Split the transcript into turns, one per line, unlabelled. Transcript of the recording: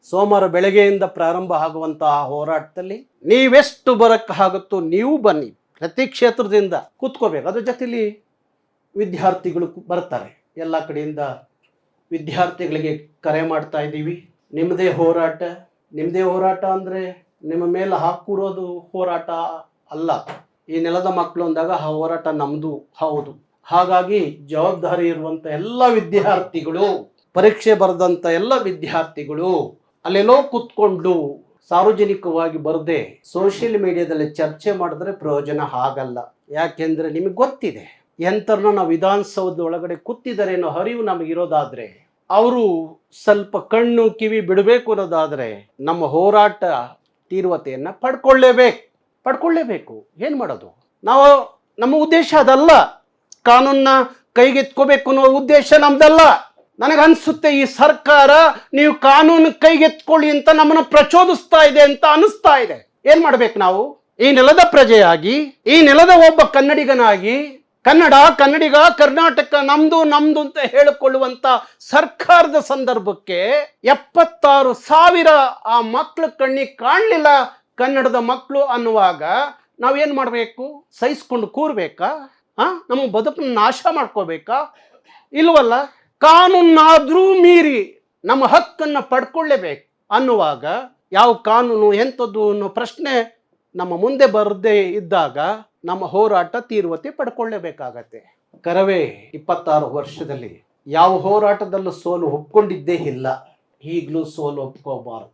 ಸೋಮವಾರ ಬೆಳಗ್ಗೆಯಿಂದ ಪ್ರಾರಂಭ ಆಗುವಂತಹ ಹೋರಾಟದಲ್ಲಿ ನೀವೆಷ್ಟು ಬರೋಕ್ಕಾಗುತ್ತೋ ನೀವು ಬನ್ನಿ. ಪ್ರತಿ ಕ್ಷೇತ್ರದಿಂದ ಕೂತ್ಕೋಬೇಕು. ಅದ್ರ ಜೊತೆಲಿ ವಿದ್ಯಾರ್ಥಿಗಳು ಬರ್ತಾರೆ. ಎಲ್ಲ ಕಡೆಯಿಂದ ವಿದ್ಯಾರ್ಥಿಗಳಿಗೆ ಕರೆ ಮಾಡ್ತಾ ಇದ್ದೀವಿ. ನಿಮ್ಮದೇ ಹೋರಾಟ ಅಂದರೆ ನಿಮ್ಮ ಮೇಲೆ ಹಾಕೂರೋದು ಹೋರಾಟ ಅಲ್ಲ. ಈ ನೆಲದ ಮಕ್ಕಳು ಅಂದಾಗ ಆ ಹೋರಾಟ ನಮ್ಮದು ಹೌದು. ಹಾಗಾಗಿ ಜವಾಬ್ದಾರಿ ಇರುವಂಥ ಎಲ್ಲ ವಿದ್ಯಾರ್ಥಿಗಳು, ಪರೀಕ್ಷೆ ಬರೆದಂಥ ಎಲ್ಲ ವಿದ್ಯಾರ್ಥಿಗಳು ಅಲ್ಲೆಲ್ಲೋ ಕೂತ್ಕೊಂಡು ಸಾರ್ವಜನಿಕವಾಗಿ ಬರದೆ ಸೋಷಿಯಲ್ ಮೀಡಿಯಾದಲ್ಲಿ ಚರ್ಚೆ ಮಾಡಿದ್ರೆ ಪ್ರಯೋಜನ ಆಗಲ್ಲ. ಯಾಕೆಂದರೆ ನಿಮಗೆ ಗೊತ್ತಿದೆ, ಎಂಥರನ್ನ ನಾವು ವಿಧಾನಸೌಧದ ಒಳಗಡೆ ಕೂತಿದ್ದಾರೆ ಅನ್ನೋ ಅರಿವು ನಮಗಿರೋದಾದರೆ, ಅವರು ಸ್ವಲ್ಪ ಕಣ್ಣು ಕಿವಿ ಬಿಡಬೇಕು ಅನ್ನೋದಾದರೆ ನಮ್ಮ ಹೋರಾಟ ತೀವ್ರತೆಯನ್ನು ಪಡ್ಕೊಳ್ಳೇಬೇಕು. ಏನು ಮಾಡೋದು? ನಮ್ಮ ಉದ್ದೇಶ ಅದಲ್ಲ. ಕಾನೂನನ್ನ ಕೈಗೆತ್ಕೋಬೇಕು ಅನ್ನೋ ಉದ್ದೇಶ ನಮ್ದಲ್ಲ. ನನಗನ್ಸುತ್ತೆ ಈ ಸರ್ಕಾರ ನೀವು ಕಾನೂನು ಕೈಗೆತ್ಕೊಳ್ಳಿ ಅಂತ ನಮ್ಮನ್ನು ಪ್ರಚೋದಿಸ್ತಾ ಇದೆ ಅಂತ ಅನಿಸ್ತಾ ಇದೆ. ಏನ್ ಮಾಡ್ಬೇಕು ನಾವು? ಈ ನೆಲದ ಪ್ರಜೆಯಾಗಿ, ಈ ನೆಲದ ಒಬ್ಬ ಕನ್ನಡಿಗನಾಗಿ, ಕನ್ನಡಿಗ, ಕರ್ನಾಟಕ ನಮ್ದು ಅಂತ ಹೇಳಿಕೊಳ್ಳುವಂತ ಸರ್ಕಾರದ ಸಂದರ್ಭಕ್ಕೆ 76,000 ಆ ಮಕ್ಕಳ ಕಣ್ಣಿಗೆ ಕಾಣಲಿಲ್ಲ ಕನ್ನಡದ ಮಕ್ಕಳು ಅನ್ನುವಾಗ ನಾವೇನ್ ಮಾಡಬೇಕು? ಸಹಿಸ್ಕೊಂಡು ಕೂರ್ಬೇಕಾ? ನಮ್ಮ ಬದುಕನ್ನು ನಾಶ ಮಾಡ್ಕೋಬೇಕಾ? ಇಲ್ವಲ್ಲ. ಕಾನೂನಾದ್ರೂ ಮೀರಿ ನಮ್ಮ ಹಕ್ಕನ್ನು ಪಡ್ಕೊಳ್ಳೇಬೇಕು ಅನ್ನುವಾಗ ಯಾವ ಕಾನೂನು ಎಂಥದ್ದು ಅನ್ನೋ ಪ್ರಶ್ನೆ ನಮ್ಮ ಮುಂದೆ ಬರದೇ ಇದ್ದಾಗ ನಮ್ಮ ಹೋರಾಟ ತೀವ್ರತೆ ಪಡ್ಕೊಳ್ಳೇಬೇಕಾಗತ್ತೆ. ಕರವೇ 26 ವರ್ಷದಲ್ಲಿ ಯಾವ ಹೋರಾಟದಲ್ಲೂ ಸೋಲು ಒಪ್ಕೊಂಡಿದ್ದೇ ಇಲ್ಲ. ಈಗಲೂ ಸೋಲು ಒಪ್ಕೋಬಾರದು.